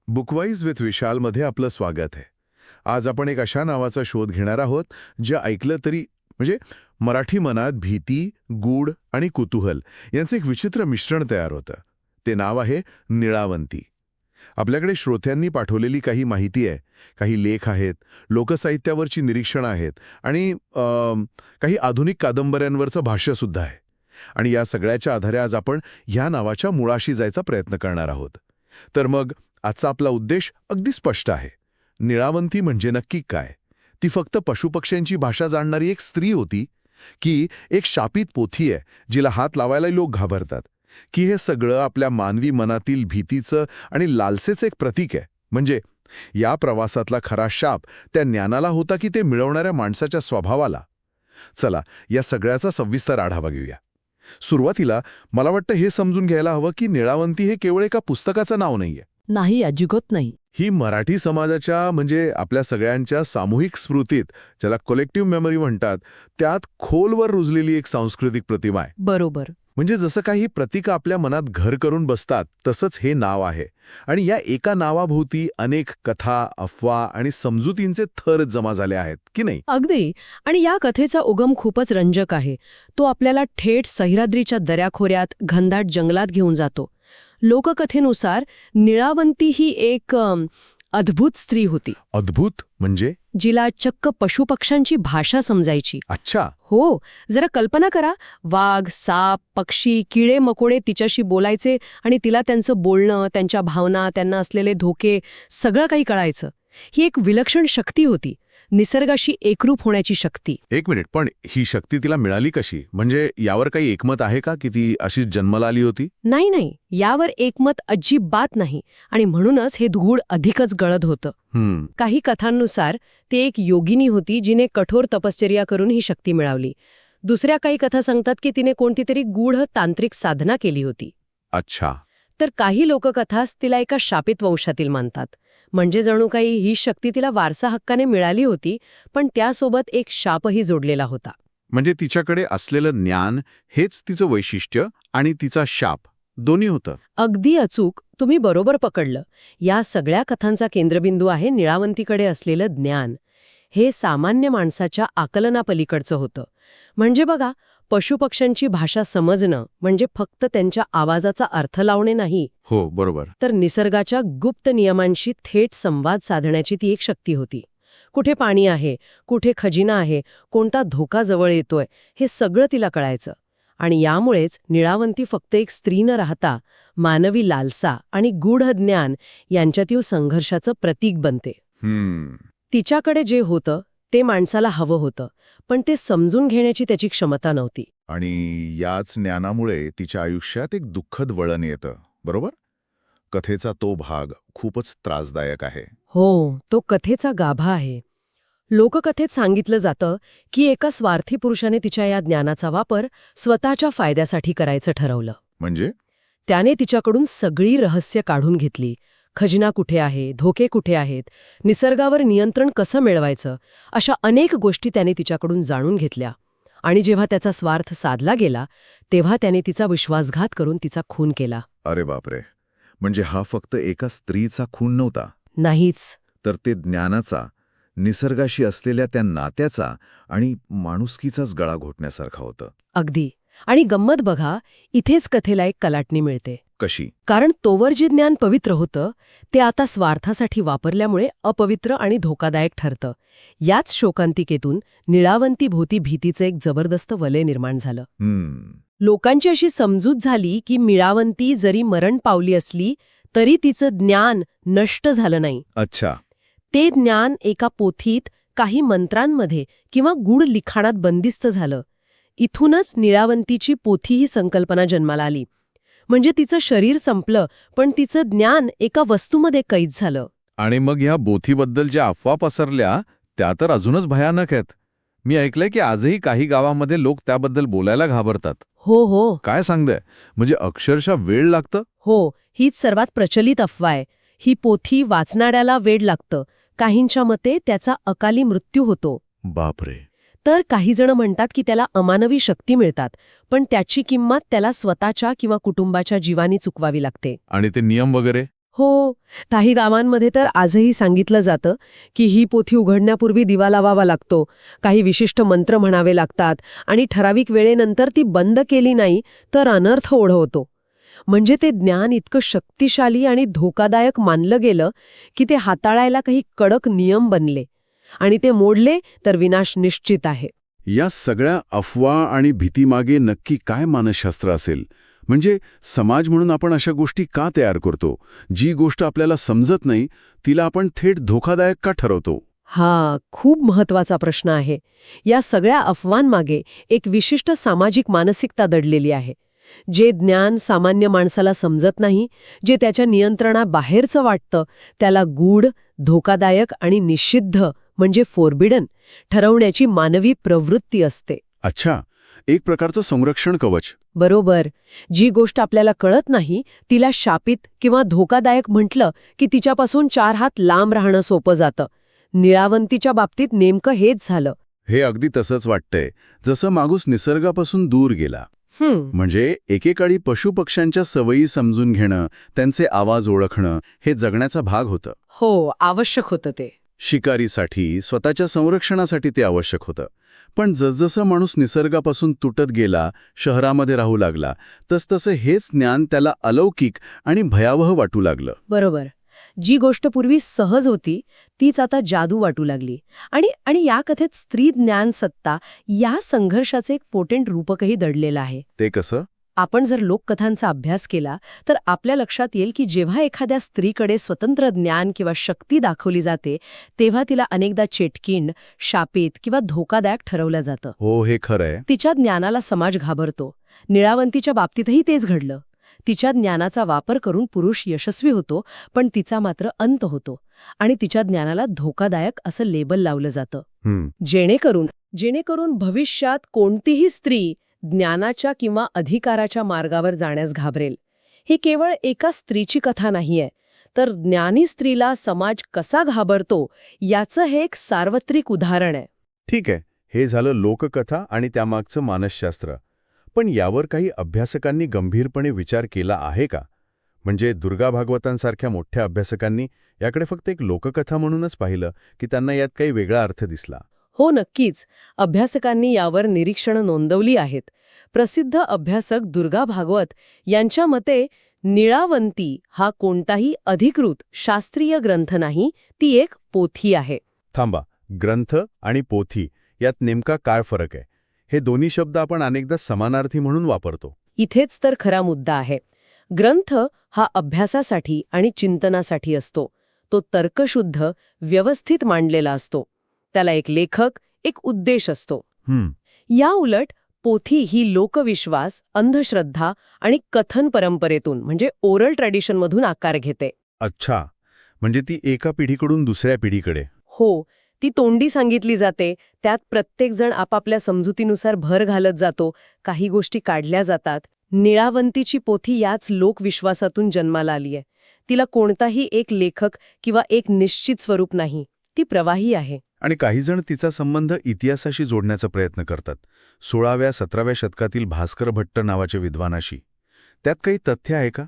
बुकवाईज with विशालमध्ये आपलं स्वागत आहे. आज आपण एक अशा नावाचा शोध घेणार आहोत जे ऐकलं तरी मराठी मनात भीती, गूढ आणि कुतूहल यांचं एक विचित्र मिश्रण तयार होतं. ते नाव आहे निळावंती. आपल्याकडे श्रोत्यांनी पाठवलेली काही माहिती आहे, काही लेख आहेत, लोकसाहित्यावरची निरीक्षणं आहेत आणि काही आधुनिक कादंबऱ्यांवरचं भाष्यसुद्धा आहे. आणि या सगळ्याच्या आधारे आज आपण ह्या नावाच्या मुळाशी जायचा प्रयत्न करणार आहोत. तर मग आजचा आपला उद्देश अगदी स्पष्ट आहे. निळावंती म्हणजे नक्की काय? ती फक्त पशुपक्ष्यांची भाषा जाणणारी एक स्त्री होती, की एक शापित पोथी आहे जिला हात लावायला लोक घाबरतात, की हे सगळं आपल्या मानवी मनातील भीतीचं आणि लालसेचं एक प्रतीक आहे? म्हणजे या प्रवासातला खरा शाप त्या ज्ञानाला होता की ते मिळवणाऱ्या माणसाच्या स्वभावाला? चला या सगळ्याचा सविस्तर आढावा घेऊया. सुरुवातीला मला वाटतं हे समजून घ्यायला हवं की निळावंती हे केवळ एका पुस्तकाचं नाव नाहीये. नाही, अजिबात नाही. ही मराठी समाजाच्या आपल्या सगळ्यांच्या सामूहिक स्मृतीत, ज्याला कलेक्टिव्ह मेमरी म्हणतात, त्यात खोलवर रुजलेली एक सांस्कृतिक प्रतिमा आहे. बरोबर. म्हणजे जसं काही प्रतीकं आपल्या मनात घर करून बसतात तसंच हे नाव आहे. आणि या एका नावाभोवती अनेक कथा, अफवा आणि समजुतींचे थर जमा झाले आहेत की नाही? अगदी. आणि या कथेचा उगम खूपच रंजक आहे. तो आपल्याला थेट सह्याद्रीच्या दऱ्याखोऱ्यात घनदाट जंगलात घेऊन जातो. लोककथेनुसार निळावंती ही एक अद्भुत स्त्री होती. अद्भुत म्हणजे? जिला चक्क पशुपक्ष्यांची भाषा समजायची. अच्छा. हो. जरा कल्पना करा, वाघ, साप, पक्षी, किडे मकोडे तिच्याशी बोलायचे आणि तिला त्यांचं बोलणं, त्यांच्या भावना, त्यांना असलेले धोके सगळं काही कळायचं. ही एक विलक्षण शक्ती होती, निसर्गाशी एकरूप होण्याची शक्ती. एक मिनिट, पण ही शक्ती तिला मिळाली कशी? म्हणजे यावर काही एकमत आहे का की ती अशीच जन्माला आली होती? नाही, यावर एकमत अजिबात नाही. आणि म्हणूनच हे गूढ अधिकच गळत होतं. काही कथांनुसार ती एक योगिनी होती जिने कठोर तपश्चर्या करून ही शक्ती मिळवली. दुसऱ्या काही कथा सांगतात की तिने कोणती तरी गूढ तांत्रिक साधना केली होती. अच्छा. तर काही लोककथास तिला एका शापित वंशातील मानतात. म्हणजे जणू काही ही शक्ती तिला वारसा हक्काने मिळाली होती, पण त्यासोबत एक शापही जोडलेला होता. म्हणजे तिच्याकडे असलेलं ज्ञान हेच तिचं वैशिष्ट्य आणि तिचा शाप दोन्ही होतं. अगदी अचूक. तुम्ही बरोबर पकडलं. या सगळ्या कथांचा केंद्रबिंदू आहे निळावंतीकडे असलेलं ज्ञान. हे सामान्य माणसाच्या आकलनापलीकडचं होतं. म्हणजे बघा, पशुपक्ष्यांची भाषा समजणं म्हणजे फक्त त्यांच्या आवाजाचा अर्थ लावणे नाही. हो, बरोबर. तर निसर्गाच्या गुप्त नियमांशी थेट संवाद साधण्याची ती एक शक्ती होती. कुठे पाणी आहे, कुठे खजिना आहे, कोणता धोका जवळ येतोय, हे सगळं तिला कळायचं. आणि यामुळेच निळावंती फक्त एक स्त्री न राहता मानवी लालसा आणि गूढ ज्ञान यांच्यातील संघर्षाचं प्रतीक बनते. तिच्याकडे जे होतं ते माणसाला हवं होतं, पण ते समजून घेण्याची त्याची क्षमता नव्हती. आणि याच ज्ञानामुळे तिच्या आयुष्यात एक दुःखद वळण येतं, बरोबर? कथेचा तो भाग खूपच त्रासदायक आहे. हो, तो कथेचा गाभा आहे. लोककथेत सांगितलं जातं की एका स्वार्थी पुरुषाने तिच्या या ज्ञानाचा वापर स्वतःच्या फायद्यासाठी करायचं ठरवलं. म्हणजे? त्याने तिच्याकडून सगळी रहस्य काढून घेतली. खजिना कुठे आहे, धोके कुठे आहेत, निसर्गावर नियंत्रण कसं मिळवायचं, अशा अनेक गोष्टी त्याने तिच्याकडून जाणून घेतल्या. आणि जेव्हा त्याचा स्वार्थ साधला गेला तेव्हा त्याने तिचा विश्वासघात करून तिचा खून केला. अरे बापरे. म्हणजे हा फक्त एका स्त्रीचा खून नव्हता. नाहीच. तर ते ज्ञानाचा, निसर्गाशी असलेल्या त्या नात्याचा आणि माणुसकीचाच गळा घोटण्यासारखा होतं. अगदी. आणि गंमत बघा, इथेच कथेला एक कलाटणी मिळते. कशी? कारण तोवर जे ज्ञान पवित्र होतं ते आता स्वार्थासाठी वापरल्यामुळे अपवित्र आणि धोकादायक ठरतं. याच शोकांतिकेतून निळावंती भोवती भीतीचं एक जबरदस्त वलय निर्माण झालं. लोकांची अशी समजूत झाली की निळावंती जरी मरण पावली असली तरी तिचं ज्ञान नष्ट झालं नाही. अच्छा. ते ज्ञान एका पोथीत, काही मंत्रांमध्ये किंवा गूढ लिखाणात बंदिस्त झालं. इथूनच निळावंतीची पोथी ही संकल्पना जन्माला आली. म्हणजे तिचं शरीर संपलं, पण तिचं ज्ञान एका वस्तूमध्ये कैद झालं. आणि मग ह्या बोथीबद्दल ज्या अफवा पसरल्या त्या तर अजूनच भयानक आहेत. मी ऐकलंय की आजही काही गावामध्ये लोक त्याबद्दल बोलायला घाबरतात. हो. काय सांगताय? म्हणजे अक्षरशः वेळ लागतं? हो, हीच सर्वात प्रचलित अफवा आहे. ही पोथी वाचणाऱ्याला वेड लागतं. काहींच्या मते त्याचा अकाली मृत्यू होतो. बापरे. तर काही जण म्हणतात की त्याला अमानवी शक्ती मिळतात, पण त्याची किंमत त्याला स्वतःच्या किंवा कुटुंबाच्या जीवानी चुकवावी लागते. आणि ते नियम वगैरे? हो, काही गावांमध्ये तर आजही सांगितलं जातं की ही पोथी उघडण्यापूर्वी दिवा लावावा लागतो, काही विशिष्ट मंत्र म्हणावे लागतात आणि ठराविक वेळेनंतर ती बंद केली नाही तर अनर्थ ओढवतो. म्हणजे ते ज्ञान इतकं शक्तिशाली आणि धोकादायक मानलं गेलं की ते हाताळायला काही कडक नियम बनले आणि ते मोडले तर विनाश निश्चित आहे. या सगळ्या अफवा आणि भीतीमागे नक्की काय मानसशास्त्र असेल? म्हणजे समाज म्हणून आपण अशा गोष्टी का तयार करतो? जी गोष्ट आपल्याला समजत नाही तिला आपण थेट धोकादायक का ठरवतो? हा खूप महत्वाचा प्रश्न आहे. या सगळ्या अफवांमागे एक विशिष्ट सामाजिक मानसिकता दडलेली आहे. जे ज्ञान सामान्य माणसाला समजत नाही, जे त्याच्या नियंत्रणाबाहेरचं वाटतं, त्याला गूढ, धोकादायक आणि निषिद्ध म्हणजे फोरबिडन ठरवण्याची मानवी प्रवृत्ती असते. अच्छा, एक प्रकारचं संरक्षण कवच. बरोबर. जी गोष्ट आपल्याला कळत नाही तिला शापित किंवा धोकादायक म्हटलं की तिच्यापासून 4 हात लांब राहणं सोपं जातं. निळावंतीच्या बाबतीत नेमकं हेच झालं. हे अगदी तसंच वाटतंय, जसं माणूस निसर्गापासून दूर गेला. म्हणजे एकेकाळी पशुपक्ष्यांच्या सवयी समजून घेणं, त्यांचे आवाज ओळखणं हे जगण्याचा भाग होतं. हो, आवश्यक होतं ते. शिकारीसाठी, स्वतःच्या संरक्षणासाठी ते आवश्यक होतं. पण जसजसं माणूस निसर्गापासून तुटत गेला, शहरामध्ये राहू लागला, तसतसं हेच ज्ञान त्याला अलौकिक आणि भयावह वाटू लागलं. बरोबर. जी गोष्ट पूर्वी सहज होती तीच आता जादू वाटू लागली. आणि या कथेत स्त्री ज्ञान सत्ता या संघर्षाचे एक पोटेंट रूपकही दडलेलं आहे. ते कसं? आपण जर लोककथांचा अभ्यास केला तर आपल्या लक्षात येईल की जेव्हा एखाद्या स्त्रीकडे स्वतंत्र ज्ञान किंवा शक्ती दाखवली जाते तेव्हा तिला अनेकदा चेटकीण, शापित किंवा धोकादायक ठरवलं जातं. हो, हे खरंय. तिच्या ज्ञानाला समाज घाबरतो. निळावंतीच्या बाबतीतही तेच घडलं. तिच्या ज्ञानाचा वापर करून पुरुष यशस्वी होतो, पण तिचा मात्र अंत होतो आणि तिच्या ज्ञानाला धोकादायक असं लेबल लावलं जातं. जेणेकरून भविष्यात कोणतीही स्त्री ज्ञानाच्या किंवा अधिकाराच्या मार्गावर जाण्यास घाबरेल. ही केवळ एका स्त्रीची कथा नाहीये, तर ज्ञानी स्त्रीला समाज कसा घाबरतो याचं हे एक सार्वत्रिक उदाहरण आहे. ठीक आहे, हे झालं लोककथा आणि त्यामागचं मानसशास्त्र. पण यावर काही अभ्यासकांनी गंभीरपणे विचार केला आहे का? म्हणजे दुर्गा भागवतांसारख्या मोठ्या अभ्यासकांनी याकडे फक्त एक लोककथा म्हणूनच पाहिलं की त्यांना यात काही वेगळा अर्थ दिसला? हो, नक्कीच. अभ्यासकांनी यावर निरीक्षणं नोंदवली आहेत. प्रसिद्ध अभ्यासक दुर्गा भागवत यांच्या मते निळावंती हा कोणताही अधिकृत शास्त्रीय ग्रंथ नाही, ती एक पोथी आहे. थांबा, ग्रंथ आणि पोथी यात नेमका काय फरक आहे? हे दोन्ही शब्द आपण अनेकदा समानार्थी म्हणून वापरतो. इथेच तर खरा मुद्दा आहे. ग्रंथ हा अभ्यासासाठी आणि चिंतनासाठी असतो. तो तर्कशुद्ध, व्यवस्थित मांडलेला असतो. त्याला एक लेखक, एक उद्देश असतो. या उलट पोथी ही लोकविश्वास, अंधश्रद्धा आणि कथन परंपरेतून म्हणजे ओरल ट्रेडिशनमधून आकार घेते. अच्छा, म्हणजे ती एका पिढीकडून दुसऱ्या पिढीकडे. हो, ती तोंडी सांगितली जाते. त्यात प्रत्येकजण आपापल्या समजुतीनुसार भर घालत जातो. काही गोष्टी काढल्या जातात. निळावंतीची पोथी याच लोकविश्वासातून जन्माला आलीय. तिला कोणताही एक लेखक किंवा एक निश्चित स्वरूप नाही. ती प्रवाही आहे. आणि काही जण तिचा संबंध इतिहासाशी जोडण्याचा प्रयत्न करतात. 16व्या-17व्या शतकातील भास्कर भट्ट नावाच्या विद्वानाशी. त्यात काही तथ्य आहे का?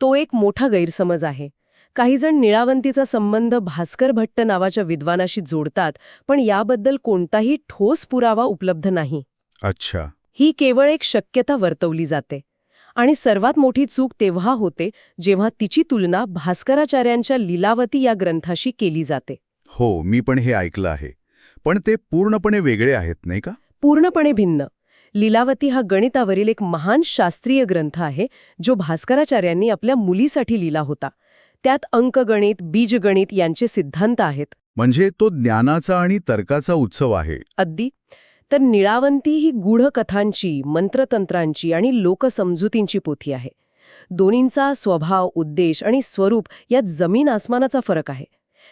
तो एक मोठा गैरसमज आहे. काही जण निळावंतीचा संबंध भास्कर भट्ट नावाच्या विद्वानाशी जोडतात, पण याबद्दल कोणताही ठोस पुरावा उपलब्ध नाही. अच्छा. ही केवळ एक शक्यता वर्तवली जाते. आणि सर्वात मोठी चूक तेव्हा होते जेव्हा तिची तुलना भास्कराचार्यांच्या लीलावती या ग्रंथाशी केली जाते. हो, मी पण हे ऐकलं आहे. पण ते पूर्णपणे वेगळे आहेत, नाही का? पूर्णपणे भिन्न. लीलावती हा गणितावरील एक महान शास्त्रीय ग्रंथ आहे, जो भास्कराचार्यांनी आपल्या मुलीसाठी लिहिला होता. त्यात अंकगणित, बीजगणित यांचे सिद्धांत आहेत. म्हणजे तो ज्ञानाचा आणि तर्काचा उत्सव आहे. अगदी. तर निळावंती ही गूढ कथांची, मंत्रतंत्रांची आणि लोकसमजुतींची पोथी आहे. दोन्हींचा स्वभाव, उद्देश आणि स्वरूप यात जमीन आसमानाचा फरक आहे.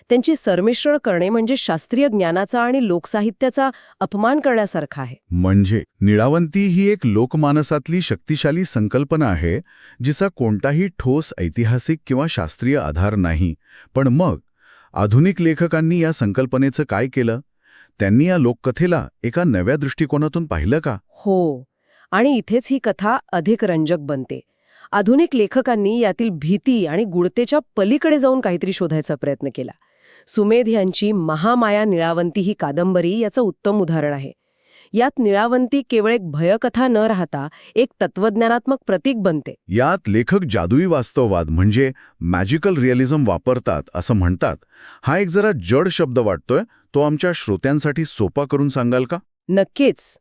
त्यांची सरमिश्रण करणे म्हणजे शास्त्रीय ज्ञानाचा आणि लोकसाहित्याचा अपमान करण्यासारखा आहे. म्हणजे निळावंती ही एक लोकमानसातली शक्तिशाली संकल्पना आहे, जिचा कोणताही ठोस ऐतिहासिक किंवा शास्त्रीय आधार नाही. पण मग आधुनिक लेखकांनी या संकल्पनेचं काय केलं? त्यांनी या लोककथेला एका नव्या दृष्टिकोनातून पाहिलं का? हो. आणि इथेच ही कथा अधिक रंजक बनते. आधुनिक लेखकांनी यातील भीती आणि गूढतेच्या पलीकडे जाऊन काहीतरी शोधायचा प्रयत्न केला. सुमेध यांची महामाया निळावंती ही कादंबरी याचं उत्तम उदाहरण आहे. यात निळावंती केवळ एक भयकथा न राहता एक तत्वज्ञानात्मक प्रतीक बनते. यात लेखक जादुई वास्तववाद म्हणजे मॅजिकल रिअलिझम वापरतात असं म्हणतात. हा एक जरा जड शब्द वाटतोय, तो आमच्या श्रोत्यांसाठी सोपा करून सांगाल का? नक्कीच.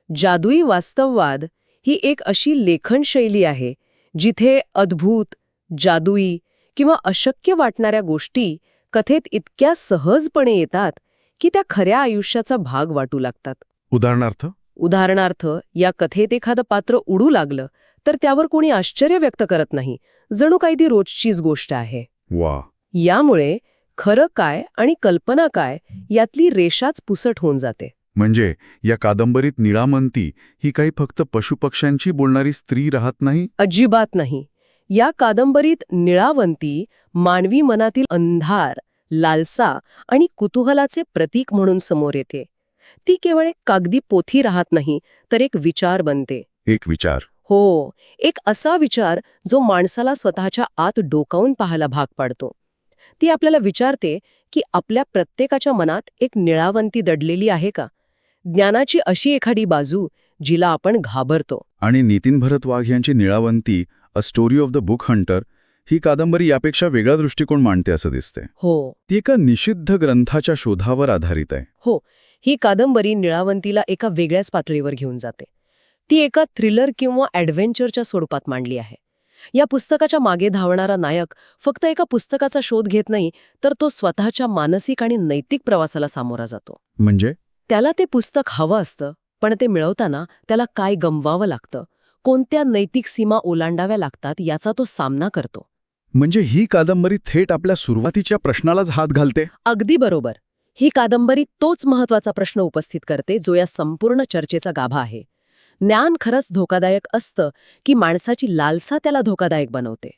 जादुई वास्तववाद ही एक अशी लेखनशैली आहे जिथे अद्भुत, जादुई किंवा अशक्य वाटणाऱ्या गोष्टी कथेत इतक्या सहजपणे येतात की त्या खऱ्या आयुष्याचा भाग वाटू लागतात. उदाहरणार्थ, या कथेत एखादं पात्र उडू लागलं तर त्यावर कोणी आश्चर्य व्यक्त करत नाही, जणू काही ती रोजचीच गोष्ट आहे. वा. यामुळे खरं काय आणि कल्पना काय यातली रेषाच पुसट होऊन जाते. म्हणजे या कादंबरीत निळावंती ही काही फक्त पशुपक्ष्यांची बोलणारी स्त्री राहत नाही? अजिबात नाही. या कादंबरीत निळावंती मानवी मनातील अंधार, लालसा आणि कुतूहलाचे प्रतीक म्हणून समोर येते. ती केवळ एक कागदी पोथी राहत नाही, तर एक विचार बनते. एक विचार? हो, एक असा विचार जो माणसाला स्वतःच्या आत डोकावून पाहायला भाग पाडतो. ती आपल्याला विचारते की आपल्या प्रत्येकाच्या मनात एक निळावंती दडलेली आहे का? ज्ञानाची अशी एखादी बाजू जिला आपण घाबरतो. आणि नितीन भरत वाघ यांची Nilavanti a story of the book hunter ही कादंबरी यापेक्षा वेगळा दृष्टिकोन मांडते असं दिसते. हो. ती एका निषिद्ध ग्रंथाच्या शोधावर आधारित आहे. हो, ही कादंबरी निळावंतीला एका वेगळ्याच पातळीवर घेऊन जाते. ती एका थ्रिलर किंवा ॲडव्हेंचरच्या स्वरूपात मांडली आहे. या पुस्तकाच्या मागे धावणारा नायक फक्त एका पुस्तकाचा शोध घेत नाही, तर तो स्वतःच्या मानसिक आणि नैतिक प्रवासाला सामोरा जातो. म्हणजे त्याला ते पुस्तक हवं असतं, पण ते मिळवताना त्याला काय गमवावं लागतं, कोणत्या नैतिक सीमा ओलांडाव्या लागतात याचा तो सामना करतो. म्हणजे ही कादंबरी थेट आपल्या सुरुवातीच्या प्रश्नालाच हात घालते. अगदी बरोबर. ही कादंबरी तोच महत्वाचा प्रश्न उपस्थित करते जो या संपूर्ण चर्चेचा गाभा आहे. ज्ञान खरंच धोकादायक असतं की माणसाची लालसा त्याला धोकादायक बनवते?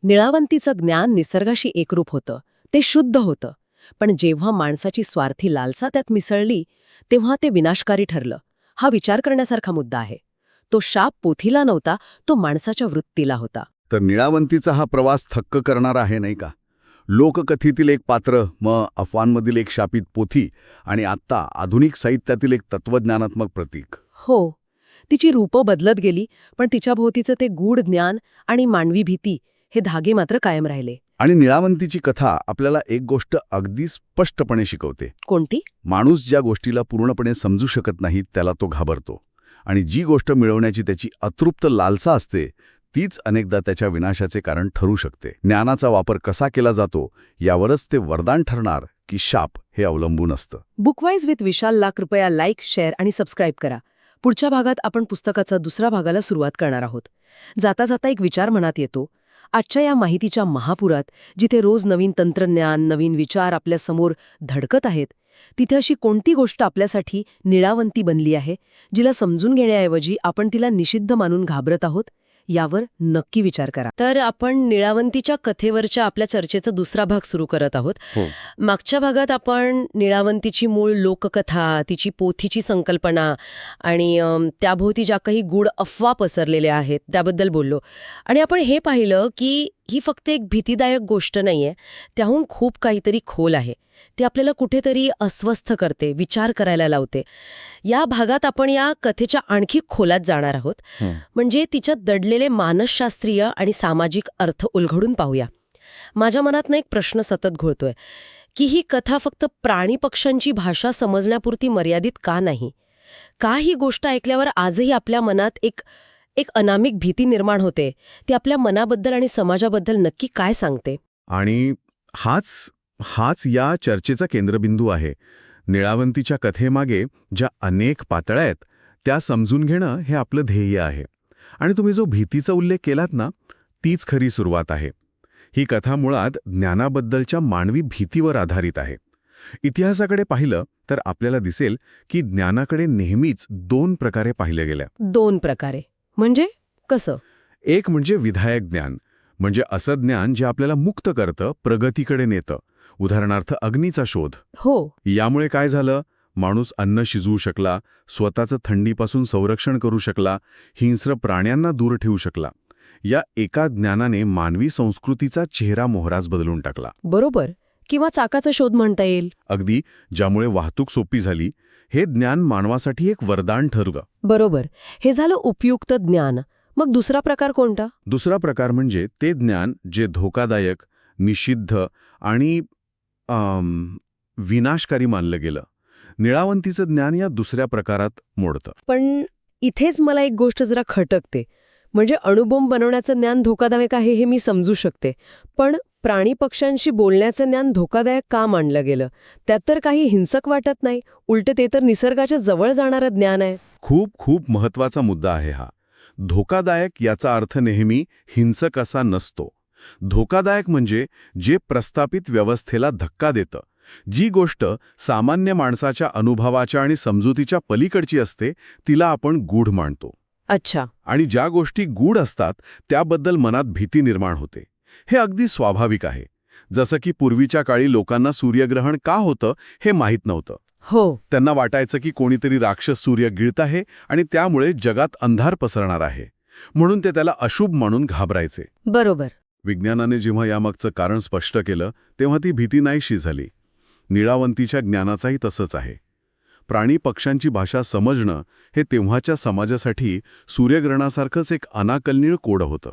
निळावंतीचं ज्ञान निसर्गाशी एकरूप होतं, ते शुद्ध होतं. पण जेव्हा माणसाची स्वार्थी लालसा त्यात मिसळली तेव्हा ते विनाशकारी ठरलं. हा विचार करण्यासारखा मुद्दा आहे. तो शाप पोथीला नव्हता, तो माणसाच्या वृत्तीला होता. तर निळावंतीचा हा प्रवास थक्क करणारा आहे, नाही का? लोककथेतील एक पात्र, मग अफवांमधील एक शापित पोथी आणि आत्ता आधुनिक साहित्यातील एक तत्वज्ञानात्मक प्रतीक. हो, तिची रूपं बदलत गेली, पण तिच्याभोवतीचं ते गूढ ज्ञान आणि मानवी भीती हे धागे मात्र कायम राहिले. आणि निळावंतीची कथा आपल्याला एक गोष्ट अगदी स्पष्टपणे शिकवते. कोणती? माणूस ज्या गोष्टीला पूर्णपणे समजू शकत नाही त्याला तो घाबरतो. आणि जी गोष्ट मिळवण्याची त्याची अतृप्त लालसा असते तीच अनेकदा त्याच्या विनाशाचे कारण ठरू शकते. ज्ञानाचा वापर कसा केला जातो यावरच ते वरदान ठरणार की शाप हे अवलंबून असतं. बुकवाईज विथ विशालला कृपया लाईक, शेअर आणि सबस्क्राईब करा. पुढच्या भागात आपण पुस्तकाचा दुसऱ्या भागाला सुरुवात करणार आहोत. जाता जाता एक विचार मनात येतो. आजच्या या माहितीच्या महापुरात जिथे रोज नवीन तंत्रज्ञान, नवीन विचार आपल्या समोर धडकत आहेत, तिथे अशी कोणती गोष्ट आपल्यासाठी निळावंती बनली आहे जिला समजून घेण्याऐवजी आपण तिला निषिद्ध मानून घाबरत आहोत? यावर नक्की विचार करा. तर आपण निळावंतीच्या कथेवरच्या आपल्या चर्चेचा दुसरा भाग सुरू करत आहोत. मागच्या भागात आपण निळावंतीची मूळ लोककथा, तिची पोथीची संकल्पना आणि त्याभोवती ज्या काही गूढ अफवा पसरलेल्या आहेत त्याबद्दल बोललो. आणि आपण हे पाहिलं की ही फक्त एक भीतीदायक गोष्ट नाहीये, त्याहून खूप काहीतरी खोल आहे. ती आपल्याला कुठेतरी अस्वस्थ करते, विचार करायला लावते. या भागात आपण या कथेच्या आणखी खोलात जाणार आहोत. म्हणजे तिच्यात दडलेले मानसशास्त्रीय आणि सामाजिक अर्थ उलगडून पाहूया. माझ्या मनातनं एक प्रश्न सतत घोळतोय की ही कथा फक्त प्राणी पक्ष्यांची भाषा समजण्यापुरती मर्यादित का नाही? का ही गोष्ट ऐकल्यावर आजही आपल्या मनात एक अनामिक भीती निर्माण होते? ती आपल्या मनाबद्दल आणि समाजाबद्दल नक्की काय सांगते? आणि हाच या चर्चेचा केंद्रबिंदू आहे. निळावंतीच्या कथेमागे ज्या अनेक पातळ्या आहेत त्या समजून घेणं हे आपलं ध्येय आहे. आणि तुम्ही जो भीतीचा उल्लेख केलात ना, तीच खरी सुरुवात आहे. ही कथा मुळात ज्ञानाबद्दलच्या मानवी भीतीवर आधारित आहे. इतिहासाकडे पाहिलं तर आपल्याला दिसेल की ज्ञानाकडे नेहमीच 2 प्रकारे पाहिलं गेलं. 2 प्रकारे म्हणजे कसं? एक म्हणजे विधायक ज्ञान, म्हणजे असं ज्ञान जे आपल्याला मुक्त करतं, प्रगतीकडे नेतं. उदाहरणार्थ अग्नीचा शोध. हो. यामुळे काय झालं? माणूस अन्न शिजवू शकला, स्वतःचं थंडीपासून संरक्षण करू शकला, हिंस्र प्राण्यांना दूर ठेवू शकला. या एका ज्ञानाने मानवी संस्कृतीचा चेहरा मोहराच बदलून टाकला. बरोबर. किंवा चाकाचा शोध म्हणता येईल. अगदी, ज्यामुळे वाहतूक सोपी झाली. हे ज्ञान मानवासाठी एक वरदान ठरलं. बरोबर. हे झालं उपयुक्त ज्ञान. मग दुसरा प्रकार कोणता? दुसरा प्रकार म्हणजे ते ज्ञान जे धोकादायक, निषिद्ध आणि विनाशकारी मानलं गेलं. निळावंतीचं ज्ञान या दुसऱ्या प्रकारात मोडतं. पण इथेच मला एक गोष्ट जरा खटकते. म्हणजे अणुबॉम्ब बनवण्याचं ज्ञान धोकादायक आहे हे मी समजू शकते. पण प्राणी पक्ष्यांशी बोलण्याचं ज्ञान धोकादायक का मानलं गेलं? त्यात तर काही हिंसक वाटत नाही. उलट ते तर निसर्गाच्या जवळ जाणारं ज्ञान आहे. खूप खूप महत्वाचा मुद्दा आहे हा. धोकादायक याचा अर्थ नेहमी हिंसक असा नसतो. धोकादायक म्हणजे जे प्रस्थापित व्यवस्थेला धक्का देतं. जी गोष्ट सामान्य माणसाच्या अनुभवाच्या आणि समजुतीच्या पलीकडची असते तिला आपण गूढ मानतो. अच्छा. आणि ज्या गोष्टी गूढ असतात त्याबद्दल मनात भीती निर्माण होते. हे अगदी स्वाभाविक आहे. जसं की पूर्वीच्या काळी लोकांना सूर्यग्रहण का होतं हे माहीत नव्हतं. हो. त्यांना वाटायचं की कोणीतरी राक्षस सूर्य गिळत आहे आणि त्यामुळे जगात अंधार पसरणार आहे. म्हणून ते त्याला अशुभ म्हणून घाबरायचे. बरोबर. विज्ञानाने जेव्हा यामागचं कारण स्पष्ट केलं तेव्हा ती भीती नाहीशी झाली. निळावंतीच्या ज्ञानाचाही तसंच आहे. प्राणी पक्ष्यांची भाषा समजणं हे तेव्हाच्या समाजासाठी सूर्यग्रहणासारखंच एक अनाकलनीय कोड होतं.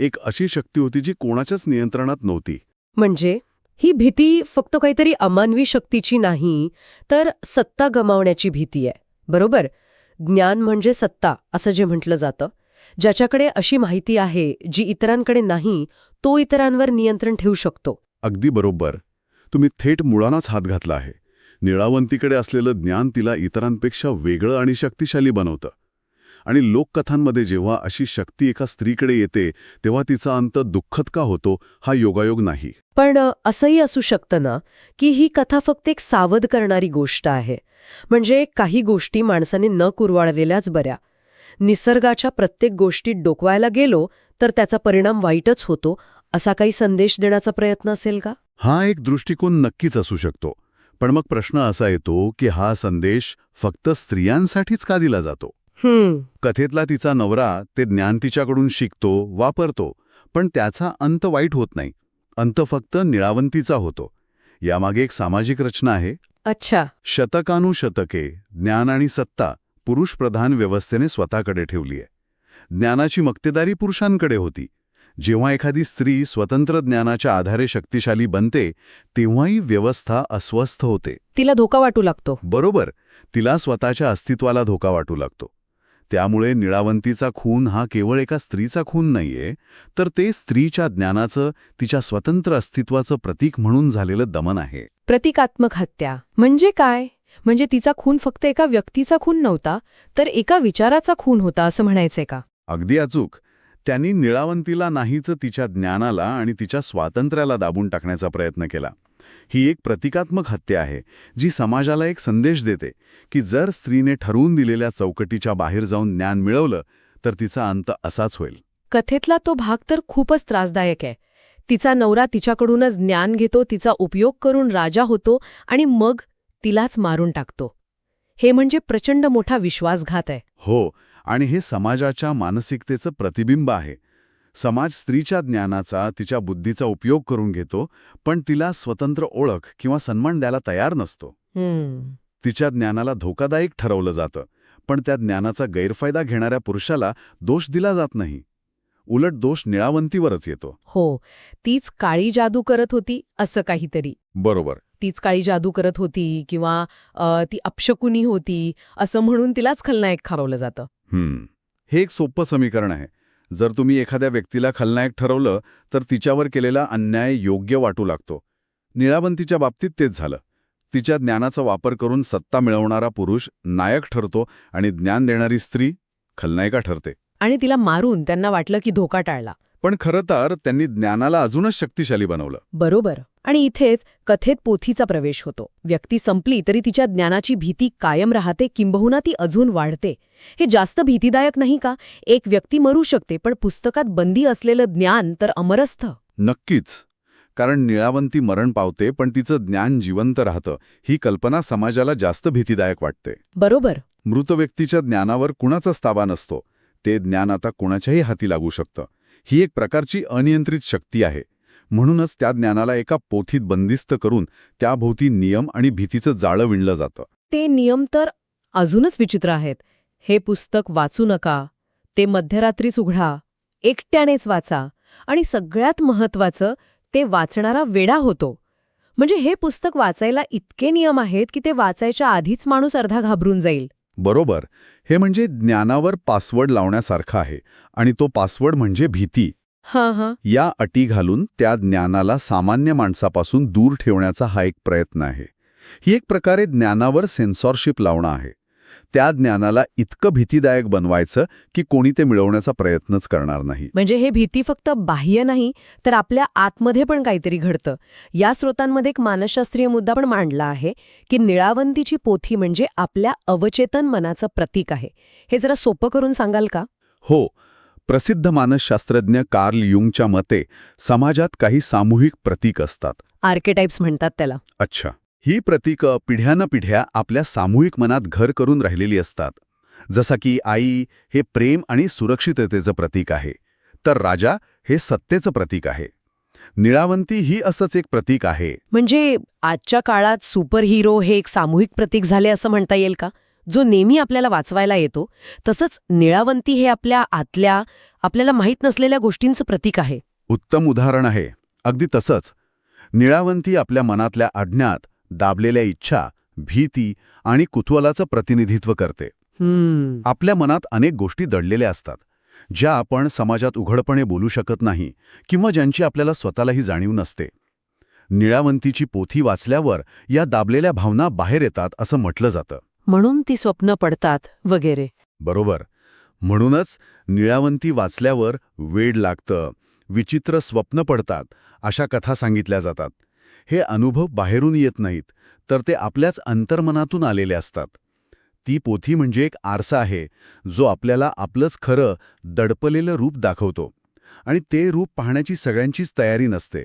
एक अशी शक्ती होती जी कोणाच्याच नियंत्रणात नव्हती. म्हणजे ही भीती फक्त काहीतरी अमानवी शक्तीची नाही, तर सत्ता गमावण्याची भीती आहे. बरोबर. ज्ञान म्हणजे सत्ता असं जे म्हटलं जातं. ज्याच्याकडे अशी माहिती आहे जी इतरांकडे नाही, तो इतरांवर नियंत्रण ठेवू शकतो. अगदी बरोबर. तुम्ही थेट मुळानाच हात घातला आहे. निळावंतीकडे असलेलं ज्ञान तिला इतरांपेक्षा वेगळं आणि शक्तिशाली बनवतं. आणि लोककथांमध्ये जेव्हा अशी शक्ती एका स्त्रीकडे येते तेव्हा तिचा अंत दुःखद का होतो हा योगायोग नाही. पण असंही असू शकतं ना की ही कथा फक्त एक सावध करणारी गोष्ट आहे. म्हणजे काही गोष्टी माणसाने न कुरवाळलेल्याच बऱ्या. निसर्गाच्या प्रत्येक गोष्टीत डोकवायला गेलो तर त्याचा परिणाम वाईटच होतो, असा काही संदेश देण्याचा प्रयत्न असेल का? हा एक दृष्टिकोन नक्कीच असू शकतो. पण मग प्रश्न असा येतो की हा संदेश फक्त स्त्रियांसाठीच का दिला जातो? कथेतला तिचा नवरा ते ज्ञान तिच्याकडून शिकतो, वापरतो, पण त्याचा अंत वाईट होत नाही. अंत फक्त निळावंतीचा होतो. यामागे एक सामाजिक रचना आहे. अच्छा. शतकानुशतके ज्ञान आणि सत्ता पुरुषप्रधान व्यवस्थेने स्वतःकडे ठेवली आहे. ज्ञानाची मक्तेदारी पुरुषांकडे होती. जेव्हा एखादी स्त्री स्वतंत्र ज्ञानाच्या आधारे शक्तिशाली बनते तेव्हाही व्यवस्था अस्वस्थ होते. तिला धोका वाटू लागतो. बरोबर. तिला स्वतःच्या अस्तित्वाला धोका वाटू लागतो. त्यामुळे निळावंतीचा खून हा केवळ एका स्त्रीचा खून नाहीये, तर ते स्त्रीच्या ज्ञानाचं, तिच्या स्वतंत्र अस्तित्वाचं प्रतीक म्हणून झालेलं दमन आहे. प्रतिकात्मक हत्या म्हणजे काय? म्हणजे तिचा खून फक्त एका व्यक्तीचा खून नव्हता, तर एका विचाराचा खून होता असं म्हणायचंय का? अगदी अचूक. त्यांनी निळावंतीला नाहीच तिच्या ज्ञानाला आणि तिच्या स्वातंत्र्याला दाबून टाकण्याचा प्रयत्न केला. ही एक प्रतिकात्मक हत्या आहे जी समाजाला एक संदेश देते की जर स्त्रीने ठरवून दिलेल्या चौकटीच्या बाहेर जाऊन ज्ञान मिळवलं तर तिचा अंत असाच होईल. कथेतला तो भाग तर खूपच त्रासदायक आहे. तिचा नवरा तिच्याकडूनच ज्ञान घेतो, तिचा उपयोग करून राजा होतो आणि मग तिलाच मारून टाकतो. हे म्हणजे प्रचंड मोठा विश्वासघात आहे. हो, आणि हे समाजाच्या मानसिकतेचं प्रतिबिंब आहे. समाज स्त्रीच्या ज्ञानाचा, तिच्या बुद्धीचा उपयोग करून घेतो, पण तिला स्वतंत्र ओळख किंवा सन्मान द्यायला तयार नसतो. तिच्या ज्ञानाला धोकादायक ठरवलं जातं, पण त्या ज्ञानाचा गैरफायदा घेणाऱ्या पुरुषाला दोष दिला जात नाही. उलट दोष निळावंतीवरच येतो. हो, तीच काळी जादू करत होती असं काहीतरी. बरोबर. तीच काळी जादू करत होती किंवा ती अपशकुनी होती असं म्हणून तिलाच खलनायक ठरवलं जातं. हे एक सोपं समीकरण आहे. जर तुम्ही एखाद्या व्यक्तीला खलनायक ठरवलं तर तिच्यावर केलेला अन्याय योग्य वाटू लागतो. निळावंतीच्या बाबतीत तेच झालं. तिच्या ज्ञानाचा वापर करून सत्ता मिळवणारा पुरुष नायक ठरतो आणि ज्ञान देणारी स्त्री खलनायिका ठरते. आणि तिला मारून त्यांना वाटलं की धोका टाळला. पण खरं तर त्यांनी ज्ञानाला अजूनच शक्तिशाली बनवलं. बरोबर. आणि इथेच कथेत पोथीचा प्रवेश होतो. व्यक्ती संपली तरी तिच्या ज्ञानाची भीती कायम राहते, किंबहुना ती अजून वाढते. हे जास्त भीतीदायक नाही का? एक व्यक्ती मरू शकते, पण पुस्तकात बंदी असलेलं ज्ञान तर अमरस्थ. नक्कीच. कारण निळावंती मरण पावते पण तिचं ज्ञान जिवंत राहतं ही कल्पना समाजाला जास्त भीतीदायक वाटते. बरोबर. मृत व्यक्तीच्या ज्ञानावर कुणाचाच ताबा नसतो. ते ज्ञान आता कुणाच्याही हाती लागू शकतं. ही एक प्रकारची अनियंत्रित शक्ती आहे. म्हणूनच त्या ज्ञानाला एका पोथीत बंदिस्त करून त्याभोवती नियम आणि भीतीचं जाळं विणलं जातं. ते नियम तर अजूनच विचित्र आहेत. हे पुस्तक वाचू नका, ते मध्यरात्रीच उघडा, एकट्यानेच वाचा आणि सगळ्यात महत्वाचं ते वाचणारा वेडा होतो. म्हणजे हे पुस्तक वाचायला इतके नियम आहेत की ते वाचायच्या आधीच माणूस अर्धा घाबरून जाईल. बरोबर. हे म्हणजे ज्ञानावर पासवर्ड लावण्यासारखं आहे आणि तो पासवर्ड म्हणजे भीती. हां. या अटी घालून त्या ज्ञानाला सामान्य माणसापासून दूर ठेवण्याचा हा एक प्रयत्न आहे. ही एक प्रकारे ज्ञानावर सेन्सॉरशिप लावणं आहे. त्या ज्ञानाला इतकं भीतीदायक बनवायचं की कोणी ते मिळवण्याचा प्रयत्नच करणार नाही. म्हणजे हे भीती फक्त बाह्य नाही तर आपल्या आतमध्ये पण काहीतरी घडतं. या स्रोतांमध्ये एक मानसशास्त्रीय मुद्दा पण मांडला आहे की निळावंतीची पोथी म्हणजे आपल्या अवचेतन मनाचं प्रतीक आहे. हे जरा सोपं करून सांगाल का? हो. प्रसिद्ध मानसशास्त्रज्ञ कार्ल युंगच्या मते समाजात काही सामूहिक प्रतीक असतात. आर्केटाइप्स म्हणतात त्याला. अच्छा. ही प्रतीकं पिढ्यानपिढ्या आपल्या सामूहिक मनात घर करून राहिलेली असतात. जसा की आई हे प्रेम आणि सुरक्षिततेचं प्रतीक आहे, तर राजा हे सत्तेचं प्रतीक आहे. निळावंती ही असंच एक प्रतीक आहे. म्हणजे आजच्या काळात सुपर हिरो हे एक सामूहिक प्रतीक झाले असं म्हणता येईल का? जो नेहमी आपल्याला वाचवायला येतो. तसंच निळावंती हे आपल्या आतल्या आपल्याला माहीत नसलेल्या गोष्टींचं प्रतीक आहे. उत्तम उदाहरण आहे. अगदी तसंच. निळावंती आपल्या मनातल्या अज्ञात, दाबलेल्या इच्छा, भीती आणि कुतूहलाचं प्रतिनिधित्व करते. आपल्या मनात अनेक गोष्टी दडलेल्या असतात, ज्या आपण समाजात उघडपणे बोलू शकत नाही किंवा ज्यांची आपल्याला स्वतःलाही जाणीव नसते. निळावंतीची पोथी वाचल्यावर या दाबलेल्या भावना बाहेर येतात असं म्हटलं जातं. म्हणून ती स्वप्न पडतात वगैरे. बरोबर. म्हणूनच निळावंती वाचल्यावर वेड लागतं, विचित्र स्वप्न पडतात, अशा कथा सांगितल्या जातात. हे अनुभव बाहेरून येत नाहीत, तर ते आपल्याच अंतर्मनातून आलेले असतात. ती पोथी म्हणजे एक आरसा आहे, जो आपल्याला आपलंच खरं, दडपलेलं रूप दाखवतो. आणि ते रूप पाहण्याची सगळ्यांचीच तयारी नसते.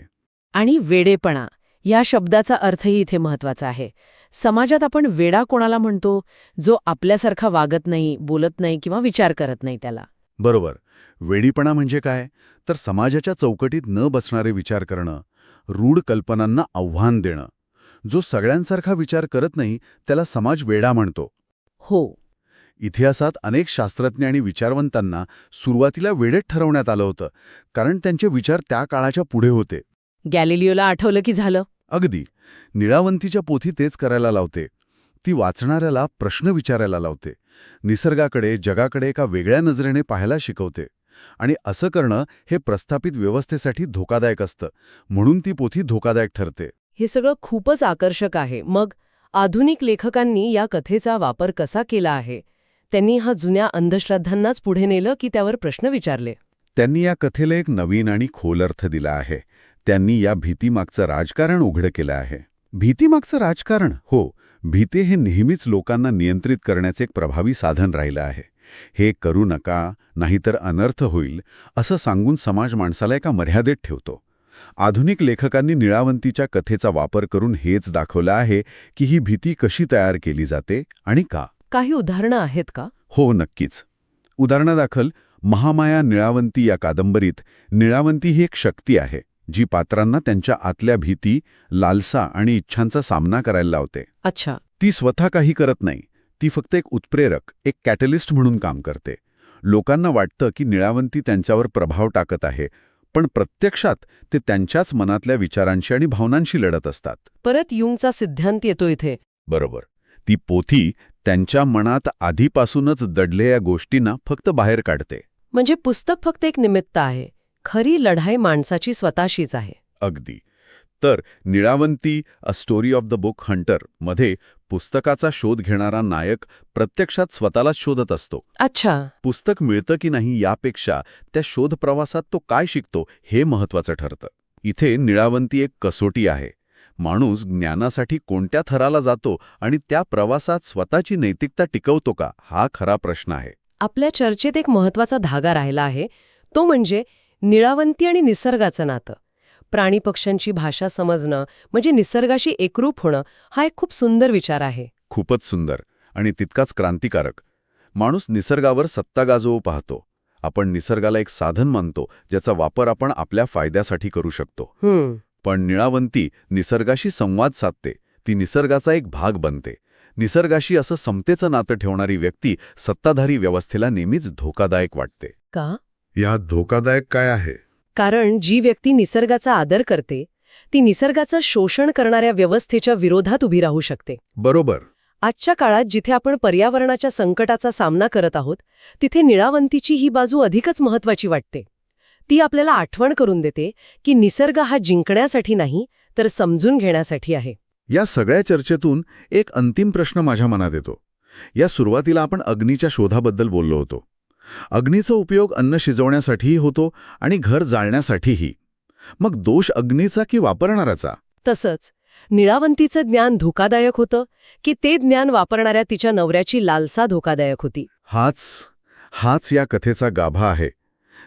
आणि वेडेपणा या शब्दाचा अर्थही इथे महत्वाचा आहे. समाजात आपण वेडा कोणाला म्हणतो? जो आपल्यासारखा वागत नाही, बोलत नाही किंवा विचार करत नाही त्याला. बरोबर. वेडीपणा म्हणजे काय? तर समाजाच्या चौकटीत न बसणारे विचार करणं, रूढ कल्पनांना आव्हान देणं. जो सगळ्यांसारखा विचार करत नाही त्याला समाज वेडा म्हणतो. हो. इतिहासात अनेक शास्त्रज्ञ आणि विचारवंतांना सुरुवातीला वेडेत ठरवण्यात आलं होतं, कारण त्यांचे विचार त्या काळाच्या पुढे होते. गॅलिलिओला आठवलं की झालं. अगदी. निळावंतीच्या पोथी तेच करायला लावते. ती वाचणाऱ्याला प्रश्न विचारायला लावते, निसर्गाकडे, जगाकडे एका वेगळ्या नजरेने पाहायला शिकवते. आणि असं करणं हे प्रस्थापित व्यवस्थेसाठी धोकादायक असतं, म्हणून ती पोथी धोकादायक ठरते. हे सगळं खूपच आकर्षक आहे. मग आधुनिक लेखकांनी या कथेचा वापर कसा केला आहे? त्यांनी हा जुन्या अंधश्रद्धांनाच पुढे नेलं की त्यावर प्रश्न विचारले? त्यांनी या कथेला एक नवीन आणि खोल अर्थ दिला आहे. त्यांनी या भीतीमागचं राजकारण उघड केलं आहे. भीतीमागचं राजकारण? हो. भीती हे नेहमीच लोकांना नियंत्रित करण्याचे एक प्रभावी साधन राहिलं आहे. हे करू नका, नाहीतर अनर्थ होईल, असं सांगून समाज माणसाला एका मर्यादेत ठेवतो. आधुनिक लेखकांनी निळावंतीच्या कथेचा वापर करून हेच दाखवलं आहे की ही भीती कशी तयार केली जाते आणि का. काही उदाहरणं आहेत का? हो, नक्कीच. उदाहरणादाखल महामाया निळावंती या कादंबरीत निळावंती ही एक शक्ती आहे, जी पात्रांना त्यांच्या आतल्या भीती, लालसा आणि इच्छांचा सामना करायला लावते. अच्छा. ती स्वतः काही करत नाही. ती फक्त एक उत्प्रेरक, एक कॅटलिस्ट म्हणून काम करते. लोकांना वाटतं की निळावंती त्यांच्यावर प्रभाव टाकत आहे, पण प्रत्यक्षात ते त्यांच्याच मनातल्या विचारांशी आणि भावनांशी लढत असतात. परत युंगचा सिद्धांत येतो इथे. बरोबर. ती पोथी त्यांच्या मनात आधीपासूनच दडलेल्या गोष्टींना फक्त बाहेर काढते. म्हणजे पुस्तक फक्त एक निमित्त आहे, खरी लढाई माणसाची स्वतःशीच आहे. अगदी. तर Nilavanti a story of the book hunter मध्ये पुस्तकाचा शोध घेणारा नायक प्रत्यक्षात स्वतःलाच शोधत असतो. अच्छा. पुस्तक मिळतं की नाही यापेक्षा त्या शोध प्रवासात तो काय शिकतो हे महत्वाचं ठरतं. इथे निळावंती एक कसोटी आहे. माणूस ज्ञानासाठी कोणत्या थराला जातो आणि त्या प्रवासात स्वतःची नैतिकता टिकवतो का, हा खरा प्रश्न आहे. आपल्या चर्चेत एक महत्वाचा धागा राहिला आहे, तो म्हणजे निळावंती आणि निसर्गाचं नातं. प्राणी पक्ष्यांची भाषा समजणं म्हणजे निसर्गाशी एकरूप होणं हा एक खूप सुंदर विचार आहे. खूपच सुंदर आणि तितकाच क्रांतिकारक. माणूस निसर्गावर सत्ता गाजवू पाहतो. आपण निसर्गाला एक साधन मानतो ज्याचा वापर आपण आपल्या फायद्यासाठी करू शकतो. पण निळावंती निसर्गाशी संवाद साधते. ती निसर्गाचा एक भाग बनते. निसर्गाशी असं समतेचं नातं ठेवणारी व्यक्ती सत्ताधारी व्यवस्थेला नेहमीच धोकादायक वाटते. का? यात धोकादायक काय आहे? कारण जी व्यक्ती निसर्गाचा आदर करते ती निसर्गाचं शोषण करणाऱ्या व्यवस्थेच्या विरोधात उभी राहू शकते. बरोबर. आजच्या काळात जिथे आपण पर्यावरणाच्या संकटाचा सामना करत आहोत तिथे निळावंतीची ही बाजू अधिकच महत्वाची वाटते. ती आपल्याला आठवण करून देते की निसर्ग हा जिंकण्यासाठी नाही तर समजून घेण्यासाठी आहे. या सगळ्या चर्चेतून एक अंतिम प्रश्न माझ्या मनात येतो. या सुरुवातीला आपण अग्नीच्या शोधाबद्दल बोललो होतो. अग्नीचा उपयोग अन्न शिजवण्यासाठीही होतो आणि घर जाळण्यासाठीही. मग दोष अग्नीचा की वापरणाराचा? तसंच निळावंतीचं ज्ञान धोकादायक होतं की ते ज्ञान वापरणाऱ्या तिच्या नवऱ्याची लालसा धोकादायक होती? हाच या कथेचा गाभा आहे.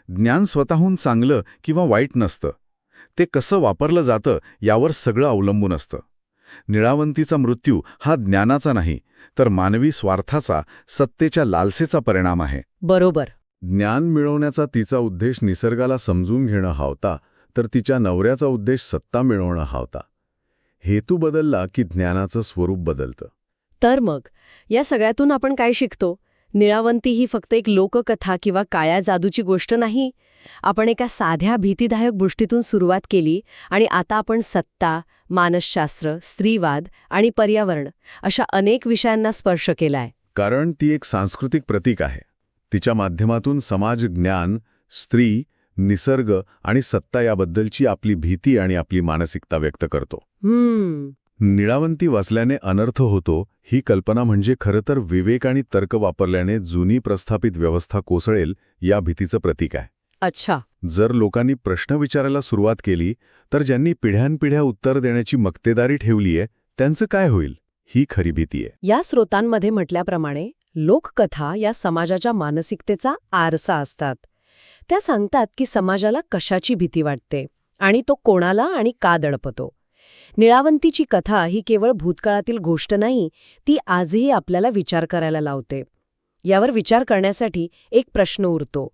ज्ञान स्वतःहून चांगलं किंवा वाईट नसतं. ते कसं वापरलं जातं यावर सगळं अवलंबून असतं. निळावंतीचा मृत्यू हा ज्ञानाचा नाही तर मानवी स्वार्थाचा, सत्तेच्या लालसेचा परिणाम आहे. बरोबर. ज्ञान मिळवण्याचा तिचा उद्देश निसर्गाला समजून घेणं हा होता, तर तिच्या नवऱ्याचा उद्देश सत्ता मिळवणं हा होता. हेतू बदलला की ज्ञानाचं स्वरूप बदलतं. तर मग या सगळ्यातून आपण काय शिकतो? निळावंती ही फक्त एक लोककथा किंवा काळ्या जादूची गोष्ट नाही. आपण एका साध्या भीतीदायक गोष्टीतून सुरुवात केली आणि आता आपण सत्ता, मानसशास्त्र, स्त्रीवाद आणि पर्यावरण अशा अनेक विषयांना स्पर्श केलाय. कारण ती एक सांस्कृतिक प्रतीक आहे. तिच्या माध्यमातून समाज ज्ञान, स्त्री, निसर्ग आणि सत्ता याबद्दलची आपली भीती आणि आपली मानसिकता व्यक्त करतो. निळावंती वाचल्याने अनर्थ होतो ही कल्पना म्हणजे खरं तर विवेक आणि तर्क वापरल्याने जुनी प्रस्थापित व्यवस्था कोसळेल या भीतीचं प्रतीक आहे. अच्छा. जर लोकांनी प्रश्न विचारायला सुरुवात केली तर ज्यांनी पिढ्यानपिढ्या उत्तर देण्याची मक्तेदारी ठेवलीये त्यांचं काय होईल, ही खरी भीती आहे. या स्रोतांमध्ये म्हटल्याप्रमाणे लोककथा या समाजाच्या मानसिकतेचा आरसा असतात. त्या सांगतात की समाजाला कशाची भीती वाटते आणि तो कोणाला आणि का दडपतो. निळावंतीची कथा ही केवळ भूतकाळातील गोष्ट नाही, ती आजही आपल्याला विचार करायला लावते. यावर विचार करण्यासाठी एक प्रश्न उरतो.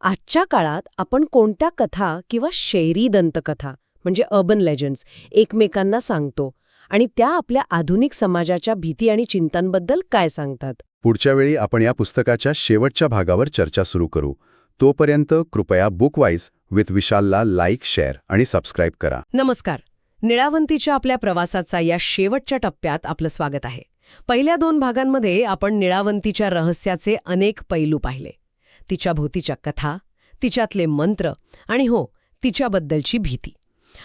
आजच्या काळात आपण कोणत्या कथा किंवा शहरी दंतकथा म्हणजे अर्बन लेजंड्स एकमेकांना सांगतो आणि त्या आपल्या आधुनिक समाजाच्या भीती आणि चिंतांबद्दल काय सांगतात? पुढच्या वेळी आपण या पुस्तकाच्या शेवटच्या भागावर चर्चा सुरू करू. तोपर्यंत कृपया बुकवाईज विथ विशालला लाईक, शेअर आणि सबस्क्राईब करा. नमस्कार. निळावंतीच्या आपल्या प्रवासाचा या शेवटच्या टप्प्यात आपलं स्वागत आहे. पहिल्या 2 भागांमध्ये आपण निळावंतीच्या रहस्याचे अनेक पैलू पाहिले. तिच्या भोवतीच्या कथा, तिच्यातले मंत्र आणि हो, तिच्याबद्दलची भीती.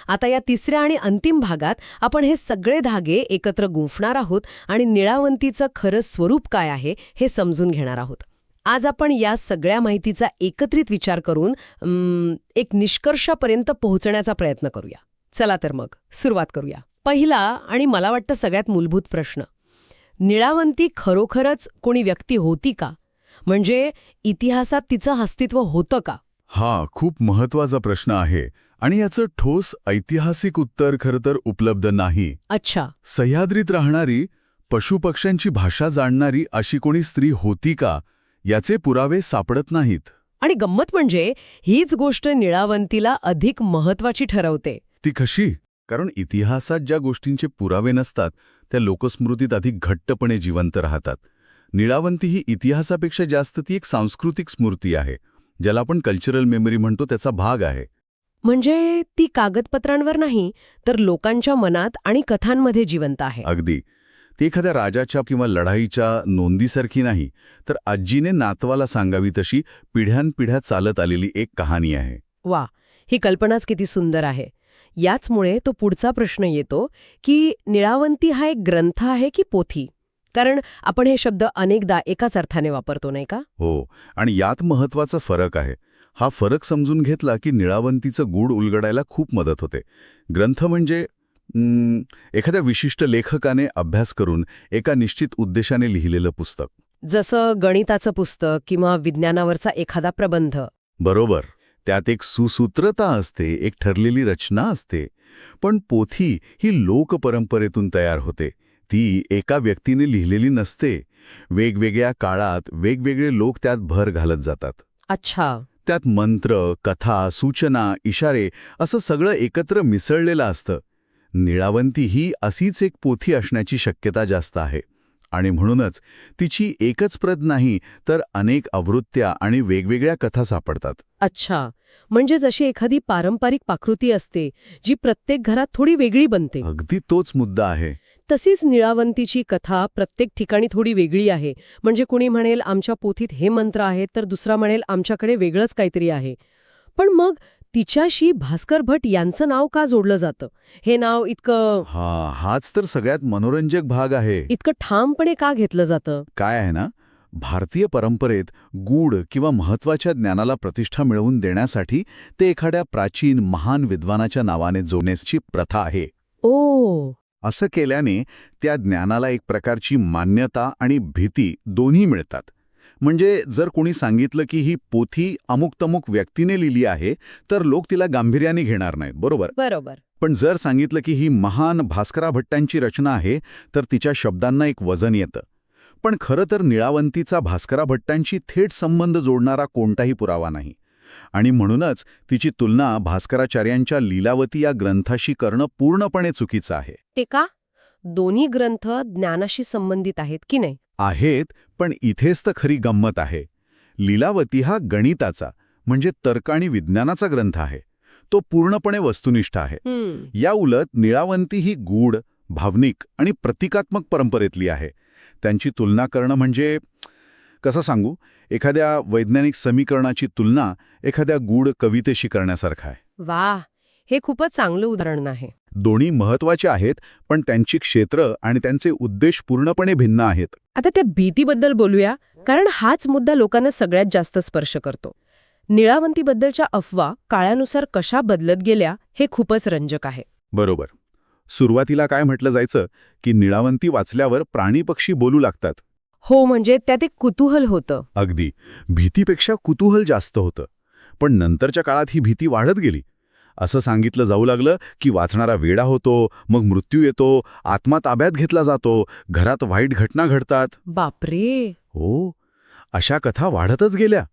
आता या तिसऱ्या आणि अंतिम भागात आपण हे सगळे धागे एकत्र गुंफणार आहोत आणि निळावंतीचं खरं स्वरूप काय आहे हे समजून घेणार आहोत. आज आपण या सगळ्या माहितीचा एकत्रित विचार करून एक निष्कर्षापर्यंत पोहोचण्याचा प्रयत्न करूया. चला तर मग सुरुवात करूया. पहिला आणि मला वाटतं सगळ्यात मूलभूत प्रश्न, निळावंती खरोखरच कोणी व्यक्ती होती का? म्हणजे इतिहासात तिचं अस्तित्व होतं का? हा खूप महत्वाचा प्रश्न आहे आणि याचं ठोस ऐतिहासिक उत्तर खरं तर उपलब्ध नाही. अच्छा. सह्याद्रीत राहणारी, पशुपक्ष्यांची भाषा जाणणारी अशी कोणी स्त्री होती का याचे पुरावे सापडत नाहीत. आणि गंमत म्हणजे हीच गोष्ट निळावंतीला अधिक महत्वाची ठरवते. ती कशी? कारण इतिहासात ज्या गोष्टींचे पुरावे नसतात त्या लोकस्मृतीत अधिक घट्टपणे जिवंत राहतात. निळावंती ही इतिहासापेक्षा जास्त ती एक सांस्कृतिक स्मृती आहे, ज्याला आपण कल्चरल मेमरी म्हणतो, त्याचा भाग आहे. म्हणजे ती कागदपत्रांवर नाही तर लोकांच्या मनात आणि कथांमध्ये जिवंत आहे. अगदी. ती एखाद्या राजाच्या किंवा लढाईच्या नोंदीसारखी नाही, तर आजीने नातवाला सांगावी तशी पिढ्यानपिढ्या चालत आलेली एक कहाणी आहे. वा, ही कल्पनाच किती सुंदर आहे. याचमुळे तो पुढचा प्रश्न येतो की निळावंती हा एक ग्रंथ आहे की पोथी? कारण आपण हे शब्द अनेकदा एकाच अर्थाने वापरतो, नाही का? हो, आणि यात महत्वाचा फरक आहे. हा फरक समजून घेतला की निळावंतीचं गूढ उलगडायला खूप मदत होते. ग्रंथ म्हणजे एखाद्या विशिष्ट लेखकाने अभ्यास करून एका निश्चित उद्देशाने लिहिलेलं पुस्तक. जसं गणिताचं पुस्तक किंवा विज्ञानावरचा एखादा प्रबंध. बरोबर. त्यात एक सुसूत्रता असते, एक ठरलेली रचना असते. पण पोथी ही लोकपरंपरेतून तयार होते. ती एका व्यक्तीने लिहिलेली नसते. वेगवेगळ्या काळात वेगवेगळे लोक त्यात भर घालत जातात. अच्छा. त्यात मंत्र, कथा, सूचना, इशारे असं सगळं एकत्र मिसळलेलं असतं. निळावंती ही अशीच एक पोथी असण्याची शक्यता जास्त आहे. आणि म्हणूनच तिची एकच प्रत नाही तर अनेक आवृत्त्या आणि वेगवेगळ्या कथा सापडतात. अच्छा, म्हणजे जशी एखादी पारंपरिक पाकृती असते जी प्रत्येक घरात थोडी वेगळी बनते, अगदी तोच मुद्दा आहे. तशीच निळावंतीची कथा प्रत्येक ठिकाणी थोडी वेगळी आहे. म्हणजे कुणी म्हणेल आमच्या पोथीत हे मंत्र आहेत, तर दुसरा म्हणेल आमच्याकडे वेगळंच काहीतरी आहे. पण मग तिच्याशी भास्कर भट यांचं नाव का जोडलं जातं? हे नाव इतकं हाच तर सगळ्यात मनोरंजक भाग आहे. इतकं ठामपणे का घेतलं जातं? काय आहे ना, भारतीय परंपरेत गूढ किंवा महत्वाच्या ज्ञानाला प्रतिष्ठा मिळवून देण्यासाठी ते एखाद्या प्राचीन महान विद्वानाच्या नावाने जोडण्याची प्रथा आहे. ओ. असं केल्याने त्या ज्ञानाला एक प्रकारची मान्यता आणि भीती दोन्ही मिळतात. म्हणजे जर कोणी सांगितलं की ही पोथी अमुक-तमुक व्यक्तीने लिहिली आहे, तर लोक तिला गांभीर्याने घेणार नाहीत, बरोबर? बरोबर. पण जर सांगितलं की ही महान भास्करा भट्टांची रचना आहे, तर तिच्या शब्दांना एक वजन येतं. पण खरं तर निळावंतीचा भास्करा भट्टांशी थेट संबंध जोडणारा कोणताही पुरावा नाही. आणि म्हणूनच तिची तुलना भास्कराचार्यांच्या लीलावती या ग्रंथाशी करणं पूर्णपणे चुकीचं आहे. ते का? दोन्ही ग्रंथ ज्ञानाशी संबंधित आहेत की नाही? आहेत, पण इथेच तर खरी गंमत आहे. लीलावती हा गणिताचा म्हणजे तर्क आणि विज्ञानाचा ग्रंथ आहे. तो पूर्णपणे वस्तुनिष्ठ आहे. या उलट निळावंती ही गूढ, भावनिक आणि प्रतिकात्मक परंपरेतली आहे. त्यांची तुलना करणं म्हणजे कसं सांगू, एखाद्या वैज्ञानिक समीकरणाची तुलना एखाद्या गूढ कवितेशी करण्यासारखं आहे. वाह, हे खूपच चांगलं उदाहरण आहे. दोन्ही महत्वाचे आहेत, पण त्यांची क्षेत्र आणि त्यांचे उद्देश पूर्णपणे भिन्न आहेत. आता त्या भीतीबद्दल बोलूया, कारण हाच मुद्दा लोकांना सगळ्यात जास्त स्पर्श करतो. निळावंतीबद्दलच्या अफवा काळानुसार कशा बदलत गेल्या हे खूपच रंजक आहे. बरोबर. सुरुवातीला काय म्हटलं जायचं की निळावंती वाचल्यावर प्राणी-पक्षी बोलू लागतात. हो, म्हणजे त्यात एक कुतूहल होतं. अगदी. भीतीपेक्षा कुतूहल जास्त होतं. पण नंतरच्या काळात ही भीती वाढत गेली. असं सांगितलं जाऊ लागलं की वाचणारा वेडा होतो, मग मृत्यू येतो, आत्मा ताब्यात घेतला जातो, घरात वाईट घटना घडतात. बापरे. हो, अशा कथा वाढतच गेल्या.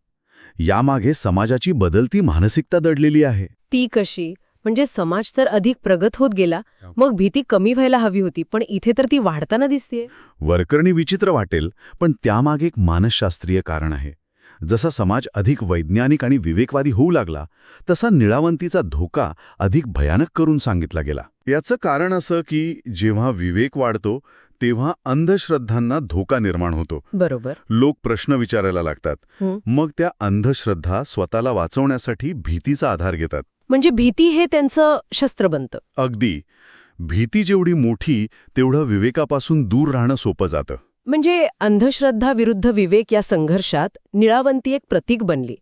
यामागे समाजाची बदलती मानसिकता दडलेली आहे. ती कशी? म्हणजे समाज तर अधिक प्रगत होत गेला, मग भीती कमी व्हायला हवी होती, पण इथे तर ती वाढताना दिसतेय. वरकरणी विचित्र वाटेल, पण त्यामागे एक मानसशास्त्रीय कारण आहे. जसा समाज अधिक वैज्ञानिक आणि विवेकवादी होऊ लागला, तसा निळावंतीचा धोका अधिक भयानक करून सांगितला गेला. याचं कारण असं की जेव्हा विवेक वाढतो, तेव्हा अंधश्रद्धांना धोका निर्माण होतो. बरोबर. लोक प्रश्न विचारायला लागतात. मग त्या अंधश्रद्धा स्वतःला वाचवण्यासाठी भीतीचा आधार घेतात. म्हणजे भीती हे त्यांचं शस्त्र बनतं. अगदी. भीती जेवढी मोठी, तेवढं विवेकापासून दूर राहणं सोपं जातं. म्हणजे अंधश्रद्धा विरुद्ध विवेक या संघर्षात निळावंती एक प्रतीक बनली.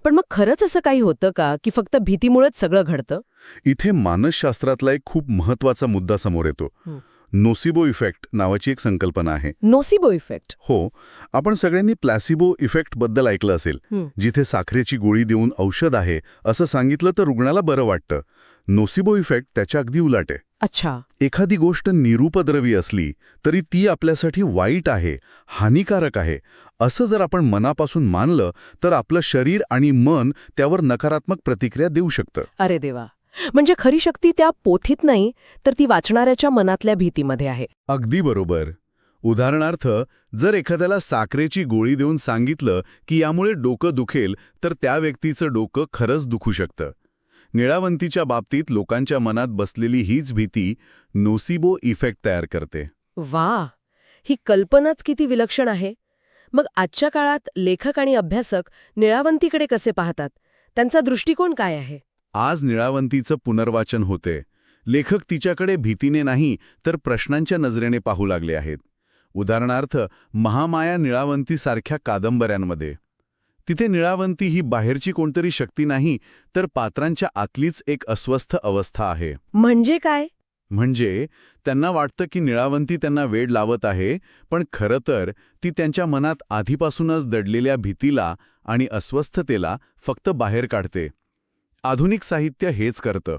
पण मग खरंच असं काही होतं का की फक्त भीतीमुळेच सगळं घडतं? इथे मानसशास्त्रातला एक खूप महत्वाचा मुद्दा समोर येतो. नोसिबो इफेक्ट नावाची एक संकल्पना आहे. Nocebo effect? हो, आपण सगळ्यांनी प्लॅसिबो इफेक्टबद्दल ऐकलं असेल. जिथे साखरेची गोळी देऊन औषध आहे असं सांगितलं तर रुग्णाला बरं वाटतं. नोसिबो इफेक्ट त्याच्या अगदी उलट आहे. अच्छा. एखादी गोष्ट निरुपद्रवी असली तरी ती आपल्यासाठी वाईट आहे, हानिकारक आहे, असं जर आपण मनापासून मानलं तर आपलं शरीर आणि मन त्यावर नकारात्मक प्रतिक्रिया देऊ शकतं. अरे देवा. म्हणजे खरी शक्ती त्या पोथीत नाही, तर ती वाचणाऱ्याच्या मनातल्या भीतीमध्ये आहे. अगदी बरोबर. उदाहरणार्थ, जर एखाद्याला साखरेची गोळी देऊन सांगितलं की यामुळे डोकं दुखेल, तर त्या व्यक्तीचं डोकं खरंच दुखू शकतं. निळावंतीच्या बाबतीत लोकांच्या मनात बसलेली हीच भीती नोसिबो इफेक्ट तयार करते. वा, ही कल्पनाच किती विलक्षण आहे. मग आजच्या काळात लेखक आणि अभ्यासक निळावंतीकडे कसे पाहतात? त्यांचा दृष्टिकोन काय आहे? आज निळावंतीचं पुनर्वाचन होते. लेखक तिच्याकडे भीतीने नाही तर प्रश्नांच्या नजरेने पाहू लागले आहेत. उदाहरणार्थ, महामाया निळावंतीसारख्या कादंबऱ्यांमध्ये. तिथे निळावंती ही बाहेरची कोणतरी शक्ती नाही, तर पात्रांच्या आतलीच एक अस्वस्थ अवस्था आहे. म्हणजे काय? म्हणजे त्यांना वाटतं की निळावंती त्यांना वेड लावत आहे, पण खरं तर ती त्यांच्या मनात आधीपासूनच दडलेल्या भीतीला आणि अस्वस्थतेला फक्त बाहेर काढते. आधुनिक साहित्य हेच करतं.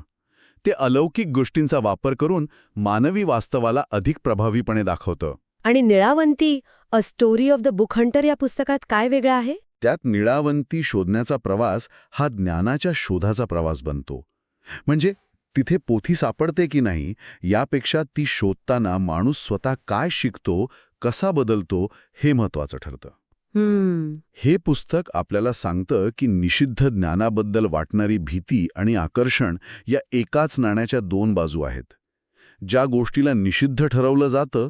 ते अलौकिक गोष्टींचा वापर करून मानवी वास्तवाला अधिक प्रभावीपणे दाखवतं. आणि Nilavanti a story of the book hunter या पुस्तकात काय वेगळं आहे? त्यात निळावंती शोधण्याचा प्रवास हा ज्ञानाच्या शोधाचा प्रवास बनतो. म्हणजे तिथे पोथी सापडते की नाही यापेक्षा ती शोधताना माणूस स्वतः काय शिकतो, कसा बदलतो हे महत्त्वाचं ठरतं. हे पुस्तक आपल्याला सांगतं की निषिद्ध ज्ञानाबद्दल वाटणारी भीती आणि आकर्षण या एकाच नाण्याच्या दोन बाजू आहेत. ज्या गोष्टीला निषिद्ध ठरवलं जातं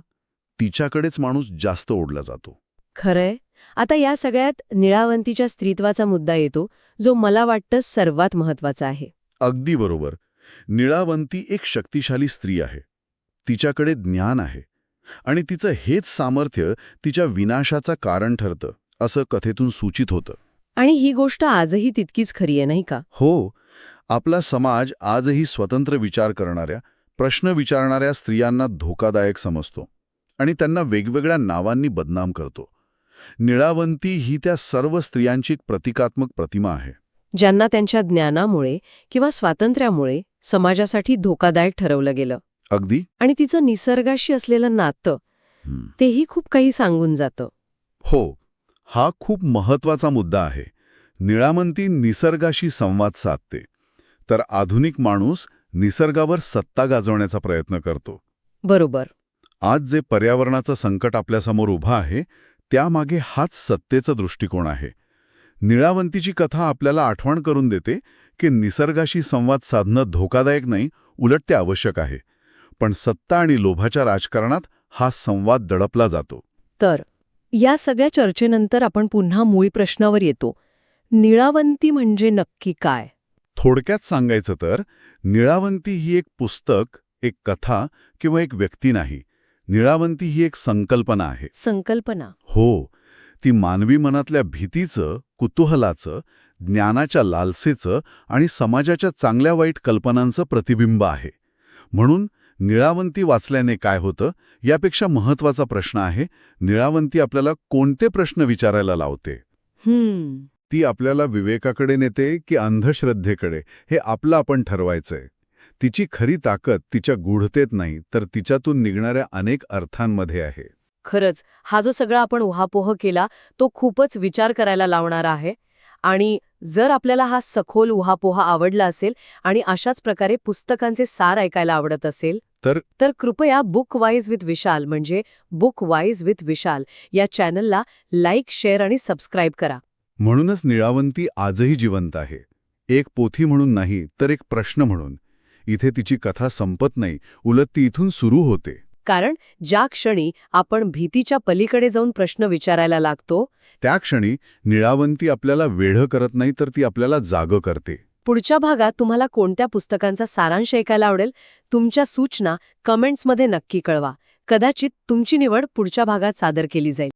तिच्याकडेच माणूस जास्त ओढला जातो. खरंय. आता या सगळ्यात निळावंतीच्या स्त्रीत्वाचा मुद्दा येतो, जो मला वाटतं सर्वात महत्वाचा आहे. अगदी बरोबर. निळावंती एक शक्तिशाली स्त्री आहे. तिच्याकडे ज्ञान आहे आणि तिचं हेच सामर्थ्य तिच्या विनाशाचं कारण ठरतं, असं कथेतून सूचित होतं. आणि ही गोष्ट आजही तितकीच खरी आहे, नाही का? हो, आपला समाज आजही स्वतंत्र विचार करणाऱ्या, प्रश्न विचारणाऱ्या स्त्रियांना धोकादायक समजतो आणि त्यांना वेगवेगळ्या नावांनी बदनाम करतो. निळावंती ही त्या सर्व स्त्रियांची एक प्रतिकात्मक प्रतिमा आहे. ज्यांना त्यांच्या ज्ञानामुळे किंवा स्वातंत्र्यामुळे समाजासाठी धोकादायक ठरवलं गेलं. अगदी. आणि तिचं निसर्गाशी असलेलं नातं तेही खूप काही सांगून जातं. हो, हा खूप महत्वाचा मुद्दा आहे. निळावंती निसर्गाशी संवाद साधते, तर आधुनिक माणूस निसर्गावर सत्ता गाजवण्याचा प्रयत्न करतो. बरोबर. आज जे पर्यावरणाचं संकट आपल्यासमोर उभं आहे त्यामागे हाच सत्तेचा दृष्टिकोन आहे. निळावंतीची कथा आपल्याला आठवण करून देते की निसर्गाशी संवाद साधणं धोकादायक नाही, उलट ते आवश्यक आहे. पण सत्ता आणि लोभाच्या राजकारणात हा संवाद दडपला जातो. तर या सगळ्या चर्चेनंतर आपण पुन्हा मूळ प्रश्नावर येतो. निळावंती म्हणजे नक्की काय? थोडक्यात सांगायचं तर निळावंती ही एक पुस्तक, एक कथा किंवा एक व्यक्ती नाही. निळावंती ही एक संकल्पना आहे. संकल्पना. हो, ती मानवी मनातल्या भीतीचं, कुतूहलाचं, ज्ञानाच्या लालसेचं आणि समाजाच्या चांगल्या वाईट कल्पनांचं प्रतिबिंब आहे. म्हणून निळावंती वाचल्याने काय होतं यापेक्षा महत्त्वाचा प्रश्न आहे, निळावंती आपल्याला कोणते प्रश्न विचारायला लावते? ती आपल्याला विवेकाकडे नेते की अंधश्रद्धेकडे हे आपलं आपण ठरवायचंय. तिची खरी ताकद तिच्या गूढतेत नाही तर तिच्यातून निघणाऱ्या अनेक अर्थांमध्ये आहे. खरंच, हा जो सगळा आपण उहापोह केला तो खूपच विचार करायला लावणारा आहे. आणि जर आपल्याला हा सखोल उहापोह आवडला असेल आणि अशाच प्रकारे पुस्तकांचे सार ऐकायला आवडत असेल तर कृपया बुक वाईज विथ विशाल म्हणजे बुक वाईज विथ विशाल या चॅनलला लाईक, शेअर आणि सबस्क्राईब करा. म्हणूनच निळावंती आजही जिवंत आहे. एक पोथी म्हणून नाही तर एक प्रश्न म्हणून. इथे तिची कथा संपत नाही, उलट ती इथून सुरू होते. कारण ज्या क्षणी आपण भीतीच्या पलीकडे जाऊन प्रश्न विचारायला लागतो त्या क्षणी निळावंती आपल्याला वेढं करत नाही तर ती आपल्याला जागं करते. पुढच्या भागात तुम्हाला कोणत्या पुस्तकांचा सारांश ऐकायला आवडेल? तुमच्या सूचना कमेंट्समध्ये नक्की कळवा. कदाचित तुमची निवड पुढच्या भागात सादर केली जाईल.